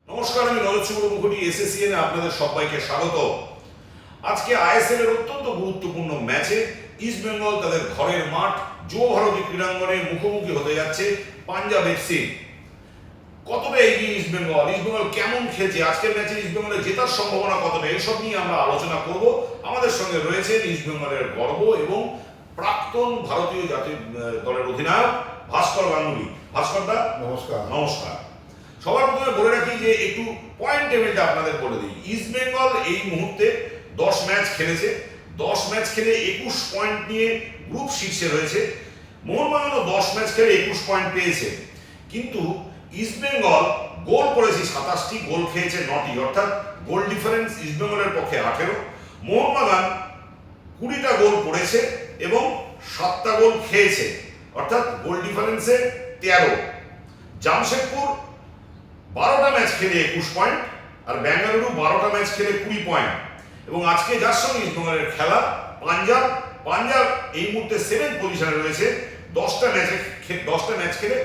নমস্কার, আমি রজত শুভ্র মুখোটি এসএসসিএন আপনাদের সবাইকে স্বাগত। আজকে আইএসএল এর অত্যন্ত গুরুত্বপূর্ণ ম্যাচে ইস্টবেঙ্গল তাদের ঘরের মাঠ যুব ভারতী ক্রীড়াঙ্গনে মুখোমুখি হতে যাচ্ছে পাঞ্জাব এফসি। কতটা এগিয়ে ইস্টবেঙ্গল, ইস্টবেঙ্গল কেমন খেলছে, আজকের ম্যাচে ইস্টবেঙ্গলের জেতার সম্ভাবনা কতটা, এইসব নিয়ে আমরা আলোচনা করব। আমাদের সঙ্গে রয়েছেন ইস্টবেঙ্গলের গর্ব এবং প্রাক্তন ভারতীয় জাতীয় দলের অধিনায়ক ভাস্কর গাঙ্গুলি। ভাস্কর দা নমস্কার। নমস্কার। সবার প্রথমে বলে রাখি যে একটু পয়েন্ট টেবিলটা আপনাদের বলে দিই। ইস্টবেঙ্গল এই মুহূর্তে 10 ম্যাচ খেলেছে, 10 ম্যাচ খেলে 21 পয়েন্ট নিয়ে গ্রুপ শীর্ষে রয়েছে। মোহনবাগানও 10 ম্যাচ খেলে 21 পয়েন্ট পেয়েছে, কিন্তু ইস্টবেঙ্গল গোল করেছে 27টি, গোল খেয়েছে 9টি, অর্থাৎ গোল ডিফারেন্স ইস্টবেঙ্গলের পক্ষে 18। মোহনবাগান 20টা গোল করেছে এবং 7টা গোল খেয়েছে, অর্থাৎ গোল ডিফারেন্সে 13। জামশেদপুর 12টা ম্যাচ খেলে 21 পয়েন্ট, আর বেঙ্গালুরু 12টা ম্যাচ খেলে 20 পয়েন্ট। এবং আজকে যার সঙ্গে ইস্টবেঙ্গলের খেলা পাঞ্জাব এই মুহূর্তে 7th পজিশনে রয়েছে, 10টা ম্যাচ খেলে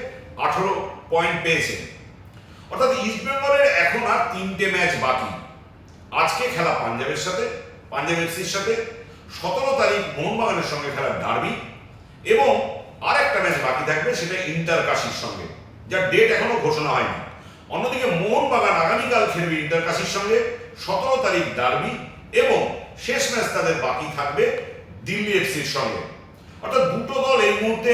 18 পয়েন্ট পেয়েছে। অর্থাৎ ইস্টবেঙ্গলের এখন আর 3টে ম্যাচ বাকি। আজকে খেলা পাঞ্জাবের সাথে, পাঞ্জাব এফসির সাথে, 17 তারিখ মোহনবাগানের সঙ্গে খেলা ডার্বি, এবং আরেকটা ম্যাচ বাকি থাকবে, সেটা ইন্টারকাশির সঙ্গে, যার ডেট এখনো ঘোষণা হয়নি। অন্যদিকে মোহনবাগান আগামীকাল খেলবে ইন্টারকাশির সঙ্গে, 17 তারিখ ডার্বি, এবং শেষ ম্যাচ তাদের বাকি থাকবে দিল্লি এফসির সঙ্গে। অর্থাৎ দুটো দল এই মুহূর্তে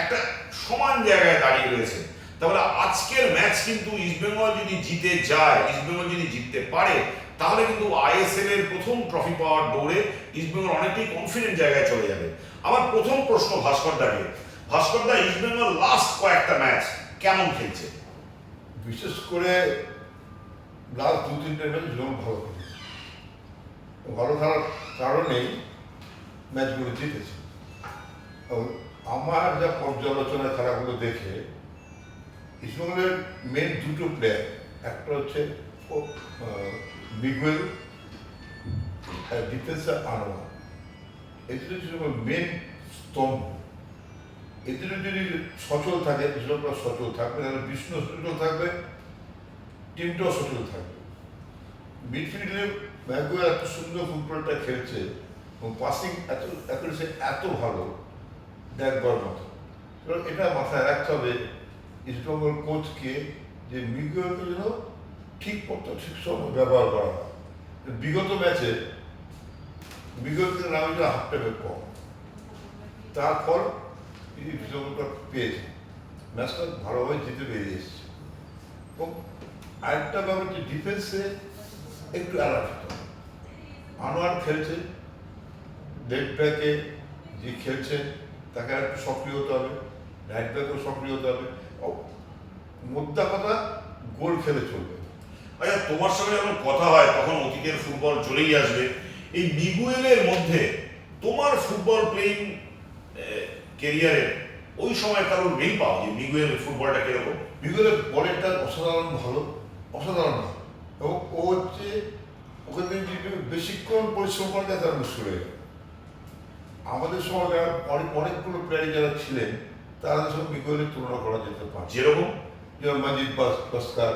একটা সমান জায়গায় দাঁড়িয়ে রয়েছে। তাহলে আজকের ম্যাচ কিন্তু ইস্টবেঙ্গল যদি জিতে যায়, ইস্টবেঙ্গল যদি জিততে পারে, তাহলে কিন্তু আইএসএল এর প্রথম ট্রফি পাওয়ার দৌড়ে ইস্টবেঙ্গল অনেকটাই কনফিডেন্ট জায়গায় চলে যাবে। আমার প্রথম প্রশ্ন ভাস্কর দাকে। ভাস্কর দা, ইস্টবেঙ্গল লাস্ট কয়েকটা ম্যাচ কেমন খেলছে? বিশেষ করে লাস্ট 2-3টে ম্যাচ যেমন ভালো খেলেছে, ভালো খেলার কারণেই ম্যাচগুলো জিতেছে। এবং আমার যা পর্যালোচনায় খেলাগুলো দেখে ইস্টবেঙ্গলের মেন দুটো প্লেয়ার, একটা হচ্ছে মিগুয়েল আর ডিফেন্সার আনোয়ার, এদের হচ্ছে মেন স্তম্ভ। এদের যদি সচল থাকে, কৃষকরা সচল থাকবে, তাহলে বিষ্ণু সচল থাকবে, টিমটাও সচল থাকবে। মিডফিল্ডে ম্যাগুয়ার এত সুন্দর ফুটবলটা খেলছে এবং পাসিং এত ভালো, দেখবার মতো। কারণ এটা মাথায় রাখতে হবে ইস্টবেঙ্গল কোচকে, যে মিগুয়ারকে যেন ঠিক মতো ঠিক সময় ব্যবহার করা হয়। বিগত ম্যাচে মিগুয়ারকে নামে যে হাফ টাইমে কম, তারপর ইস্টবেঙ্গলটা পেয়েছে, ম্যাচটা ভালোভাবে জিতে বেরিয়ে এসছে। এবং আরেকটা ব্যাপার হচ্ছে ডিফেন্সে একটু অ্যালার্ট হতে হবে। আনোয়ার খেলছে, লেফট ব্যাকে যে খেলছে তাকে একটু সক্রিয় হতে হবে, রাইট ব্যাকেও সক্রিয় হতে হবে। মোদ্দা কথা, গোল খেলে চলবে। আচ্ছা, তোমার সঙ্গে যখন কথা হয় তখন অতীতের ফুটবল চলেই আসবে। এই মিগুয়েলের মধ্যে তোমার ফুটবল প্লেইং কেরিয়ারে ওই সময় কারোর মিল পাও, যে মিগুয়েলের ফুটবলটা কিরকম? মিগুয়েলের বলেরটা অসাধারণ ভালো, অসাধারণ ভালো। এবং ও হচ্ছে, ওকে যদি বেশিক্ষণ পরিশ্রম করা যায় তার মুশকিল হয়ে যাবে। আমাদের সময় অনেকগুলো প্লেয়ার যারা ছিলেন তাদের সঙ্গে মিগুয়েলের তুলনা করা যেতে পারে। যেরকম মজিদ বাস্কার,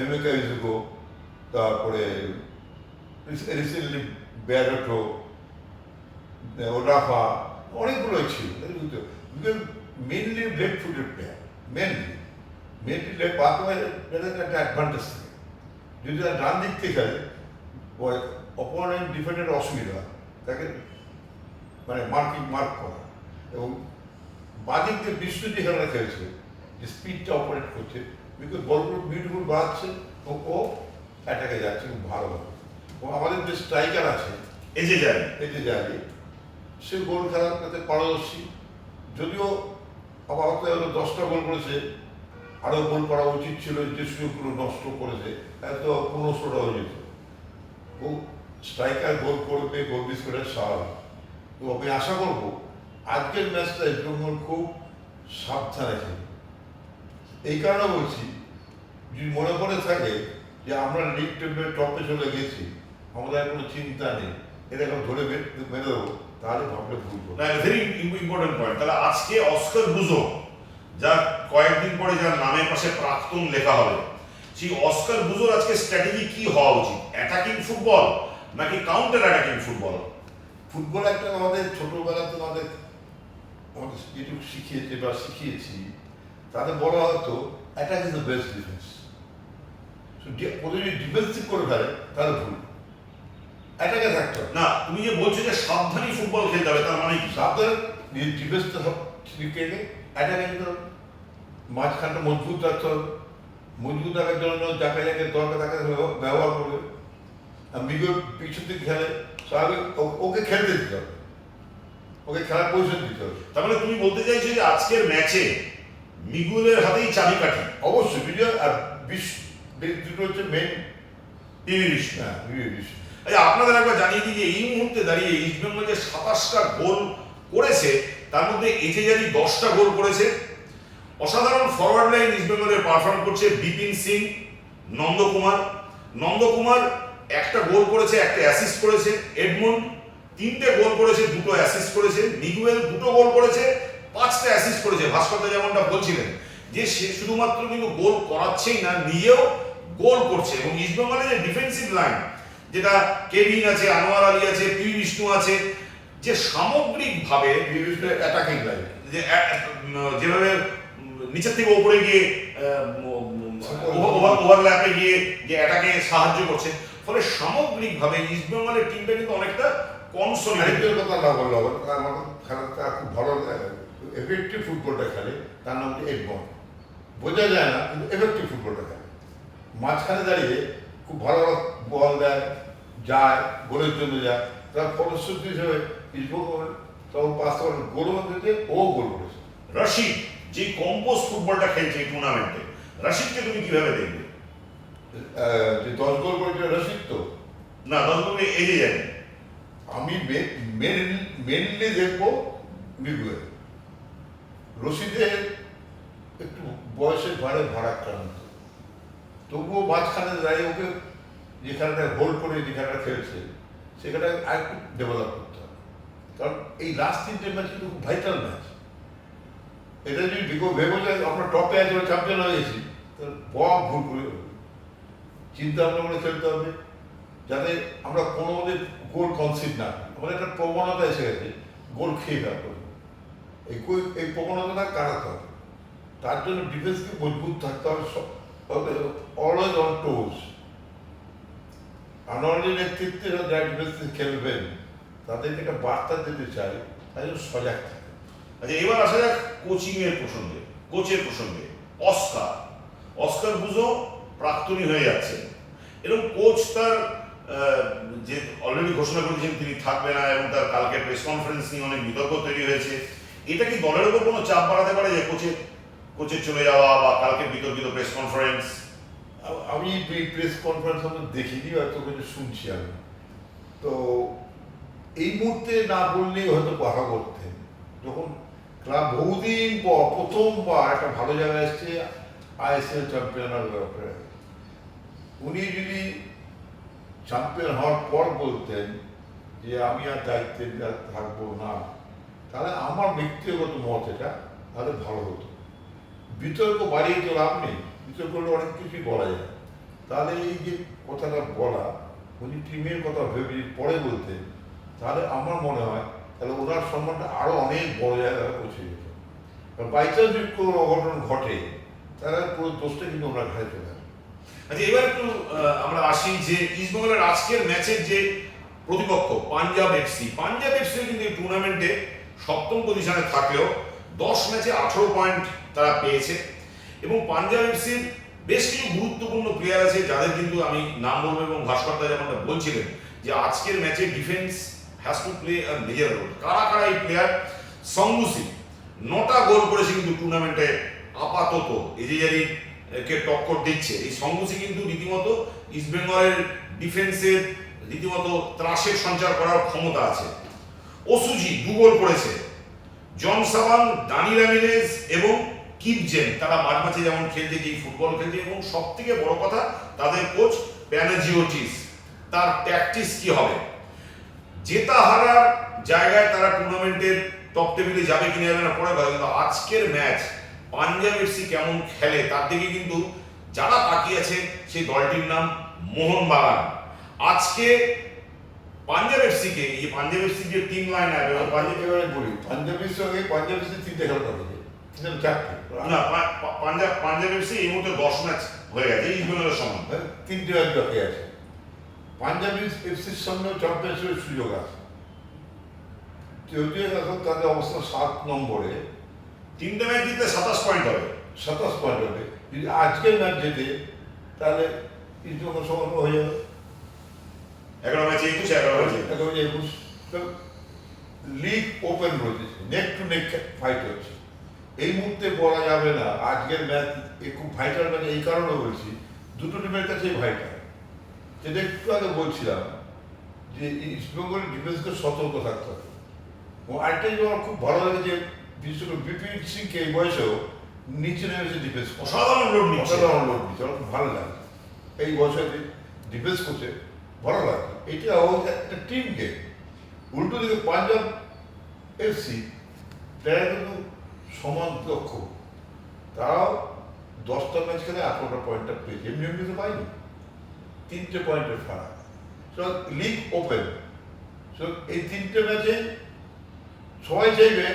এমেকা ইজুগো, তারপরে রিসেন্টলি ব্যাগটো, ওডাফা, অনেকগুলোই ছিল। Mainly left footed player, mainly left একটা অ্যাডভান্টেজ থাকে। যদি তার ডান দিক থেকে খেলে, অপোনেন্ট ডিফেন্ডের অসুবিধা তাকে মানে মার্ক করা। এবং বাদিক দিয়ে বিষ্ণু যে খেলাটা খেলছে, যে স্পিডটা অপারেট করছে, বিকজ বলগুলো বিউটিফুল বাড়াচ্ছে এবং ও অ্যাটাকে যাচ্ছে খুব ভালোভাবে। এবং আমাদের যে স্ট্রাইকার আছে এই যে জায়গায় সে গোল খেলাতে পারদর্শী। যদিও আবার 10টা গোল করেছে, আরও গোল করা উচিত ছিল, যে সুযোগগুলো নষ্ট করেছে, এত 15-16টা হয়ে যেত। ও স্ট্রাইকার গোল করবে, গোল মিস করে স্বাভাবিক। তো আমি আশা করবো আজকের ম্যাচটা ইস্টবেঙ্গল খুব সাবধানে খেলবে। এই কারণে বলছি, যদি মনে করে থাকে যে আমরা লিগ টেবিলের টপে চলে গেছি, আমাদের কোনো চিন্তা নেই, এটা এখন ধরে মেরে দেবো, তাহলে ভাবলে ভুল করবো। Very important point. তাহলে আজকে অস্কার ব্রুজো, যার কয়েকদিন পরে যার নামের পাশে প্রাক্তন লেখা হবে, সেই অস্কার বুজোর আজকে স্ট্র্যাটেজি কি হওয়া উচিত? অ্যাটাকিং ফুটবল নাকি কাউন্টার অ্যাটাকিং ফুটবল? ফুটবল একটা আমাদের ছোটবেলাতে আমাদের আমাদের যেটুকু শিখিয়েছে বা শিখিয়েছি তাতে বলা হতো attack is the best defence. যদি ডিফেন্সিভ করে ফেলে তাহলে ভুল, অ্যাটাকে থাকতে হবে। না, তুমি যে বলছো যে সাবধানী ফুটবল খেলতে হবে, তার মানে কি? সাবধানে ডিফেন্সটা সব ঠিক রেখে অ্যাটাকে নিতে হবে, মাঝখানটা মজবুত রাখতে হবে। মজবুত রাখার জন্য যাকে যাকে দরকার তাকে ব্যবহার করবে। আর মিগো পিছন দিকে খেলে স্বাভাবিক ওকে খেলতে দিতে হবে, ওকে খেলার পজিশন দিতে হবে। তার মানে তুমি বলতে চাইছো যে আজকের ম্যাচে মিগুলের হাতেই চাবিকাঠি? অবশ্যই বিজয় আর দুটো হচ্ছে মেন। ইংলিশ। হ্যাঁ, বিজয়। আচ্ছা, আপনাদের একবার জানিয়ে দিই যে এই মুহূর্তে দাঁড়িয়ে ইস্টবেঙ্গল যে 27টা গোল করেছে তার মধ্যে এজেজারি 10টা গোল করেছে। অসাধারণ ফরওয়ার্ড লাইন ইস্টবেঙ্গলের পারফর্ম করছে। বিপিন সিং, নন্দকুমার একটা গোল করেছে, একটা অ্যাসিস্ট করেছে। এডমন্ড 3টে গোল করেছে, 2টো অ্যাসিস্ট করেছে। মিগুয়েল 2টো গোল করেছে, 5টা অ্যাসিস্ট করেছে। ভাস্কর যেমনটা বলছিলেন যে সে শুধুমাত্র কিন্তু গোল করাচ্ছেই না, নিজেও গোল করছে। এবং ইস্টবেঙ্গলের যে ডিফেন্সিভ লাইন, যেটা কেভিন আছে, আনোয়ার আলী আছে, পি বিষ্ণু আছে, যে সামগ্রিকভাবে অ্যাটাকিং লাইন যেভাবে নিচের থেকে উপরে গিয়ে ওভারল্যাপে গিয়ে যে অ্যাটাকে সাহায্য করছে, ফলে সামগ্রিকভাবে ইস্টবেঙ্গলের টিমটা কিন্তু অনেকটা কনসোলিডেটেড। কথা না বললে হবে, আমার খেলাটা খুব ভালো এফেক্টিভ ফুটবলটা খেলে, তার নাম হচ্ছে এডমন্ড। বোঝা যায় না কিন্তু এফেক্টিভ ফুটবলটা খেলে, মাঝখানে দাঁড়িয়ে খুব ভালো বল দেয়, যায় গোলের জন্য যায়। তার ফলশ্রুতি হিসেবে ইস্টবেঙ্গল তখন 5টা গোল মধ্যে ও গোল করেছে। রশিদ যে কম্পোজ ফুটবলটা খেলছে এই টুর্নামেন্টে, রশিদকে তুমি কিভাবে দেখবে? যে 10 গোল করেছে রশিদ তো না, 10 গোল এগিয়ে যাবে। আমি মেনলি দেখবো মিগুয়েল। রশিদের একটু বয়সের ভারে ভারাক্রান্ত, তবুও মাঝখানে দাঁড়িয়ে ওকে যেখানটা হোল্ড করে যেখানটা খেলছে সেখানে আর একটু ডেভেলপ করতে হবে। কারণ এই লাস্ট 3টে ম্যাচ কিন্তু খুব ভাইটাল ম্যাচ। এটা যদি ভেবো যে আমরা টপে আছি, চ্যাম্পিয়ন হয়ে গেছি, তাহলে বক ভুল করে চিন্তা ভাবনা করে খেলতে হবে যাতে আমরা কোনো মধ্যে গোল কনসিড না করি। আমাদের একটা প্রবণতা এসে গেছে গোল খেয়ে ফেলা করবো, এই প্রবণতাটা কাটাতে হবে। তার জন্য ডিফেন্সকে মজবুত থাকতে হবে, অলওয়েজ অন টোজ। আনোয়ারের নেতৃত্বে যারা ডিফেন্সে খেলবেন তাদেরকে একটা বার্তা দিতে চাই, তাই জন্য সজাগ থাকে। আচ্ছা, এবার আসা যাক কোচের প্রসঙ্গে। অস্কার বুজো প্রাক্তনী হয়ে যাচ্ছেন, এবং কোচ তার যে অলরেডি ঘোষণা করেছেন তিনি থাকবে না, এবং তার কালকে প্রেস কনফারেন্স নিয়ে অনেক বিতর্ক তৈরি হয়েছে। এটা কি দলের উপর কোনো চাপ বাড়াতে পারে যে কোচের চলে যাওয়া বা কালকে বিতর্কিত প্রেস কনফারেন্স? আমি প্রেস কনফারেন্স দেখিনি, হয়তো কিছু শুনছি আমি। তো এই মুহূর্তে না বললেই হয়তো কথা করতেন। যখন ক্লাব বহুদিন পর প্রথমবার একটা ভালো জায়গায় এসছে, আইএসএল চ্যাম্পিয়নের ব্যাপারে, উনি যদি চ্যাম্পিয়ন হওয়ার পর বলতেন যে আমি আর দায়িত্বে থাকবো না, তাহলে আমার ব্যক্তিগত মত এটা, তাহলে ভালো হতো। বিতর্ক বাড়িয়ে তো লাভ নেই, বিতর্ক করলে অনেক কিছুই বলা যায়। তাহলে এই যে কথাটা বলা, উনি টিমের কথা ভেবে পরে বলতেন, তাহলে আমার মনে হয় তাহলে ওনার সম্মানটা আরও অনেক বড় জায়গায় পৌঁছে যেত। বাইচান্স যদি কোনো অঘটন ঘটে তাহলে পুরো দোষটা কিন্তু ওনার ঘাড়ে চলে আসে। আচ্ছা, এবার একটু আমরা আসি যে ইস্টবেঙ্গলের আজকের ম্যাচের যে প্রতিপক্ষ পাঞ্জাব এফসি কিন্তু এই টুর্নামেন্টে 7ম পজিশনে থাকলেও 10 ম্যাচে 18 পয়েন্ট তারা পেয়েছে। এবং পাঞ্জাব এফসির বেশ কিছু গুরুত্বপূর্ণ প্লেয়ার আছে যাদের কিন্তু আমি নাম বলবো, এবং ভাস্কর দা যেমনটা বলছিলেন যে আজকের ম্যাচে defence has to play a major role. কারা এই প্লেয়ার? সঙ্গুসি 9টা গোল করেছে কিন্তু টুর্নামেন্টে, আপাতত এজেজারি কে টক্কর দিচ্ছে। এই সঙ্গুসি কিন্তু রীতিমতো ইস্টবেঙ্গলের ডিফেন্সের রীতিমতো ত্রাসের সঞ্চার করার ক্ষমতা আছে। ওসুজি 2 গোল করেছে। জন সাবান, দানি রামিরেজ এবং কিপজেন তারা মাঝে যেমন খেলছে, যেই ফুটবল খেলছে, এবং সব থেকে বড় কথা তাদের কোচ প্যানাজিওটিস, তার ট্যাকটিক্স কি হবে, জেতা হারার জায়গায় তারা টুর্নামেন্টের টপ টেবিলে যাবে কিনা যাবে না পরে কথা। কিন্তু আজকের ম্যাচ পাঞ্জাব এফসি কেমন খেলে তার দিকে কিন্তু যারা তাকিয়ে আছে সেই দলটির নাম মোহনবাগান। আজকে পাঞ্জাব এফসি কে, এই পাঞ্জাব এফসি যে টিম লাইন আপ এবং এবারে বলি পাঞ্জাবের সঙ্গে পাঞ্জাবের 3টে খেলা থাকে, 4টে না পাঞ্জাব এফসি এই মুহূর্তে 10 ম্যাচ হয়ে গেছে ইস্ট বেঙ্গলের সমান। 3টে ম্যাচ বাকি আছে। পাঞ্জাব এফসির সামনেও চ্যাম্পিয়নশিপের সুযোগ আছে, যদিও এখন তাদের অবস্থা 7 নম্বরে, 3টে ম্যাচ জিতলে 27 পয়েন্ট হবে। 27 পয়েন্ট হবে। যদি আজকের ম্যাচ জেতে তাহলে ইস্ট বেঙ্গল সমান হয়ে যাবে, 11 ম্যাচে 21, 11 ম্যাচে 21। লিগ ওপেন রয়েছে, নেক টু নেক ফাইট হচ্ছে। এই মুহূর্তে বলা যাবে না আজকের ম্যাচ খুব ভাইটাল ম্যাচ, এই কারণে বলছি দুটো টিমের কাছেই ভাইটাল। যেটা একটু আগে বলছিলাম যে ইস্টবেঙ্গলের ডিফেন্সকে সতর্ক থাকতে হবে। এবং আরেকটা যে আমার খুব ভালো লাগে যে বিশেষ করে বিপিন সিংকে এই বয়সেও নিচে নেমেছে ডিফেন্স, অসাধারণ লোড নিচ্ছে। অসাধারণ লোড নিচ্ছে, আমার খুব ভালো লাগে এই বয়সে ডিফেন্স করছে, ভালো লাগে। এটা একটা টিম গেম। উল্টো দিকে পাঞ্জাব এফসি তারা কিন্তু সমান লক্ষ, তারাও 10টা ম্যাচ খেলে 18টা পয়েন্টটা পেয়েছে, এমনি এমনি তো পাইনি, 3টে পয়েন্টের ফারাক। লিগ ওপেন, এই 3টে ম্যাচে সবাই চাইবে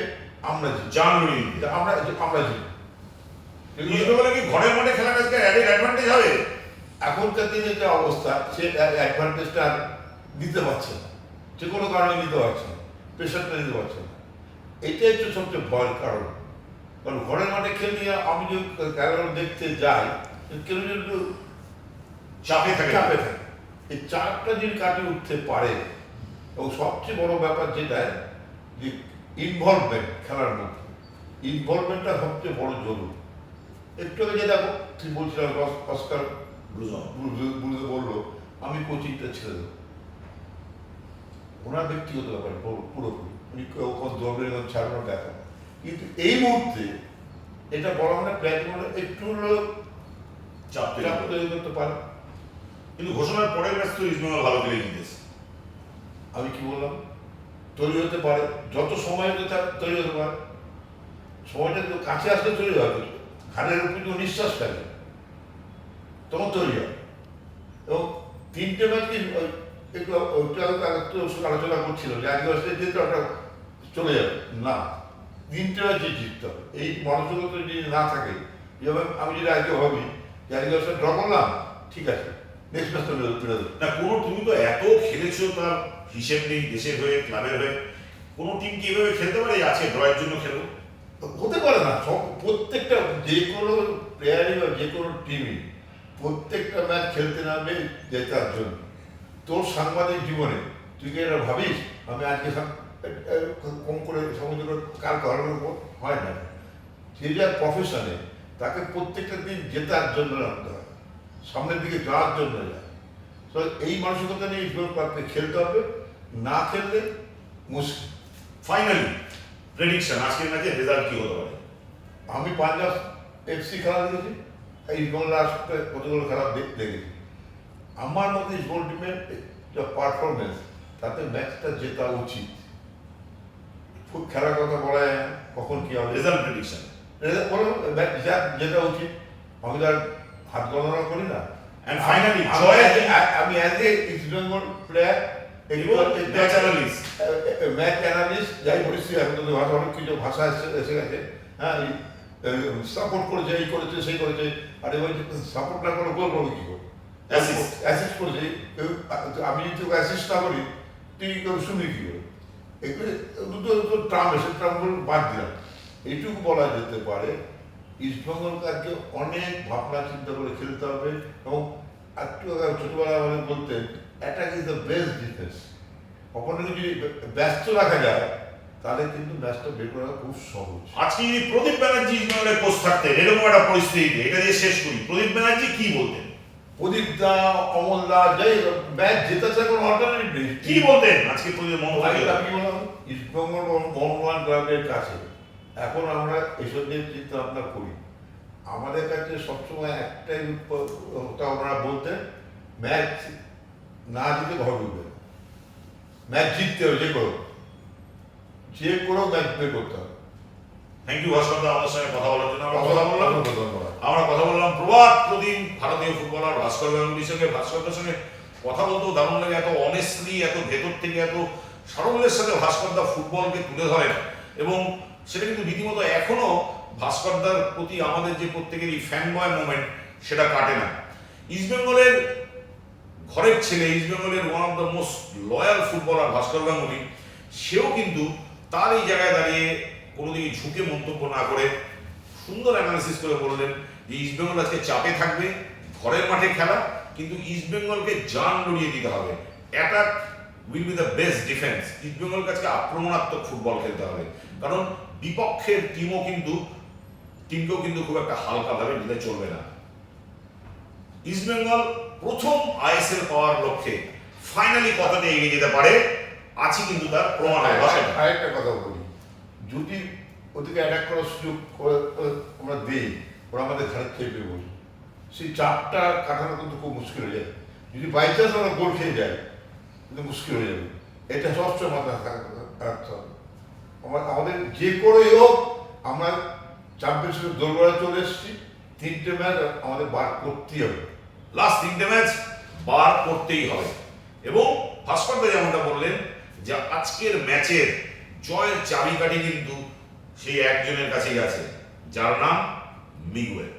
আমরা জানুয়ারি আমরা জিতবো। ইস্ট বেঙ্গলে কি ঘরের মাঠে খেলাটা আজকে অ্যাডেড অ্যাডভান্টেজ হবে? এখনকার দিনে যে অবস্থা, সে অ্যাডভান্টেজটা আর নিতে পারছে না, যে কোনো কারণে নিতে পারছে না, প্রেশারটা নিতে পারছে না। এটাই হচ্ছে সবচেয়ে ভয়ের কারণ। কারণ ঘরের মাঠে খেলে আমি যদি খেলাগুলো দেখতে যাই, কেউ যদি চাপে থাকে। চাপে থাকে, এই চাপটা যদি কাটিয়ে উঠতে পারে, এবং সবচেয়ে বড় ব্যাপার যেটা যে ইনভলভমেন্ট, খেলার মধ্যে ইনভলভমেন্টটা সবচেয়ে বড় জরুরি। একটু আগে যেটা তুই বলছিলাম অস্কার বুঝতে বললো আমি কোচিংটা ছেড়ে দেবো, ওনার ব্যক্তিগত ব্যাপার পুরোপুরি, উনি ওখানে দৌড়ে এখন ছাড়ানোর ব্যাপার। কিন্তু এই মুহূর্তে এটা বলা মানে প্লেয়ারগুলো একটু হলেও চাপ তৈরি করতে পারে। কিন্তু ঘোষণার পরের ম্যাচ তো ইস্ট বেঙ্গল ভালো খেলে জিতেছে। আমি কি বললাম, তৈরি হতে পারে, যত সময় হতে থাকে তৈরি হতে পারে। সময়টা তো কাছে আসলে তৈরি হবে, ঘাড়ের উপর যখন নিঃশ্বাস ফেলে তখন তৈরি হয়। এবং 3টে ম্যাচ কি একটু আলোচনা করছিল যে আজকে যেহেতু একটা চলে যাবে না, 3টে ম্যাচে জিততে হবে। এই মনোযোগতা যদি না থাকে, যেমন আমি যদি আজকে ভাবি যে আজকে ড্র করলাম, ঠিক আছে নেক্সট ম্যাচটা ফিরে দেবো না কোনো, তুমি তো এত খেলেছো, তার হিসেব নেই, দেশের হয়ে ক্লাবের হয়ে। কোনো টিম কি এভাবে খেলতে পারে আছে ড্রয়ের জন্য খেলবো? হতে পারে না। সব প্রত্যেকটা যে কোনো প্লেয়ারই বা যে কোনো টিমই প্রত্যেকটা ম্যাচ খেলতে নামবে জেতার জন্য। তোর সাংবাদিক জীবনে তুই কি এটা ভাবিস আমি আজকে কম করে সমুদ্র কার কারণের উপর হয় না। সে যার প্রফেশনে তাকে প্রত্যেকটা দিন জেতার জন্য রাখতে হয়, সামনের দিকে যাওয়ার জন্য যায়। তো এই মানসিকতা নিয়ে ইস্টবেঙ্গলকে খেলতে হবে, না খেললে মুশকিল। ফাইনালি প্রেডিকশন আজকের ম্যাচের রেজাল্ট কি হতে পারে? আমি পাঞ্জাব এফসি খেলা দেখেছি, ইস্টবেঙ্গল আসতে কতগুলো খেলা দেখেছি। আমার মতে ইস্টবেঙ্গল টিমের যা পারফরমেন্স, তাতে ম্যাচটা জেতা উচিত। খুব খেলার কথা বলা যায় না, কখন কি হবে। রেজাল্ট প্রেডিকশন বলো জেতা উচিত, আমি তো আর হাত গণনা করি না। এন্ড ফাইনালি আমি as a East Bengal player, match analyst, যাই পরিস্থিতি এখন তো ভাষা অনেক কিছু ভাষা এসে গেছে, হ্যাঁ সাপোর্ট করেছে, এই করেছে সেই করেছে, আর এবার সাপোর্ট না করে গোল করবে কি করে, অ্যাসিস্ট করেছে, আমি যদি তোকে অ্যাসিস্ট না করি তুই কেউ শুনি কি করে, এগুলো দুটো ট্রাম এসে ট্রামগুলো বাদ দিলাম। এইটুকু বলা যেতে পারে ইস্টবেঙ্গলকে অনেক ভাবনা চিন্তা করে খেলতে হবে। এবং একটু ছোটবেলা আমাদের বলতেন attack is the best defence. অপরকে যদি ব্যস্ত রাখা যায় তাহলে কিন্তু ম্যাচটা বের করা খুব সহজ। আজকে যদি প্রদীপ ব্যানার্জি ইস্টবেঙ্গলের কোচ থাকতেন এরকম একটা পরিস্থিতিতে, এটা দিয়ে শেষ করি, প্রদীপ ব্যানার্জি কি বলতেন? প্রদীপ দা, অমল দা, যাই ম্যাচ জেতাছে কোনো অল্টারনেটিভ নেই, কি বলতেন আজকে প্রদীপ মোহনবাগান? আমি বললাম ইস্টবেঙ্গল মোহনবাগান ক্লাবের কাছে এখন আমরা এসব নিয়ে চিন্তা ভাবনা করি। আমাদের কাছে সবসময় একটাই ওনারা বলতেন, ম্যাচ না জিতে ঘর ঢুকবে, ম্যাচ জিততে হবে, যে কোনো ম্যাচ বের করতে হবে। থ্যাংক ইউ ভাস্কর দা আমাদের সঙ্গে কথা বলার জন্য। ধন্যবাদ। আমরা কথা বললাম প্রভাত প্রদীপ ভারতীয় ফুটবলার ভাস্কর গাঙ্গুলির সঙ্গে ভাস্করদার সঙ্গে কথা বলতেও দারুণ লাগে, এত অনেস্টলি, এত ভেতর থেকে, এত সারল্যের সাথে ভাস্করদা ফুটবলকে তুলে ধরেন এবং সেটা কিন্তু রীতিমতো এখনো ভাস্করদার প্রতি আমাদের যে প্রত্যেকেরই ফ্যান বয় মোমেন্ট সেটা কাটে না। ইস্টবেঙ্গলের ঘরের ছেলে, ইস্টবেঙ্গলের one of the most loyal footballer Bhaskar Ganguly, সেও কিন্তু তার এই জায়গায় দাঁড়িয়ে কোনোদিকে ঝুঁকে মন্তব্য না করে সুন্দর অ্যানালিসিস করে বললেন যে ইস্টবেঙ্গল আজকে চাপে থাকবে, ঘরের মাঠে খেলা, কিন্তু ইস্টবেঙ্গলকে জান লড়িয়ে দিতে হবে। Attack will be the best defence. ইস্টবেঙ্গলকে আজকে আক্রমণাত্মক ফুটবল খেলতে হবে, কারণ বিপক্ষের টিমকেও কিন্তু খুব একটা হালকাভাবে নিতে চলবে না। ইস্টবেঙ্গল প্রথম আইএসএল পাওয়ার লক্ষ্যে ফাইনালি কথাতে এগিয়ে যেতে পারে, আছি কিন্তু তার প্রমাণ হয়। আরেকটা কথা বলি, যদি ওদেরকে অ্যাটাক করার সুযোগ আমরা দিই, ওরা আমাদের ঘাড়ে চেপে বলি, সেই চাপটা কাটানো কিন্তু খুব মুশকিল হয়ে যায়। যদি বাই চান্স আমরা গোল খেয়ে যাই কিন্তু মুশকিল হয়ে যাবে, এটা সবসময় মাথায় রাখতে হবে। আমাদের যে করেই হোক আমরা চ্যাম্পিয়নশিপের দোরগোড়ায় চলে এসেছি, 3টে ম্যাচ আমাদের বার করতেই হবে, লাস্ট 3টে ম্যাচ বার করতেই হবে। এবং ভাস্করদা যেমনটা বললেন যে আজকের ম্যাচের জয়ের চাবিকাঠি কিন্তু সেই একজনের কাছেই আছে, যার নাম মিগুয়েল।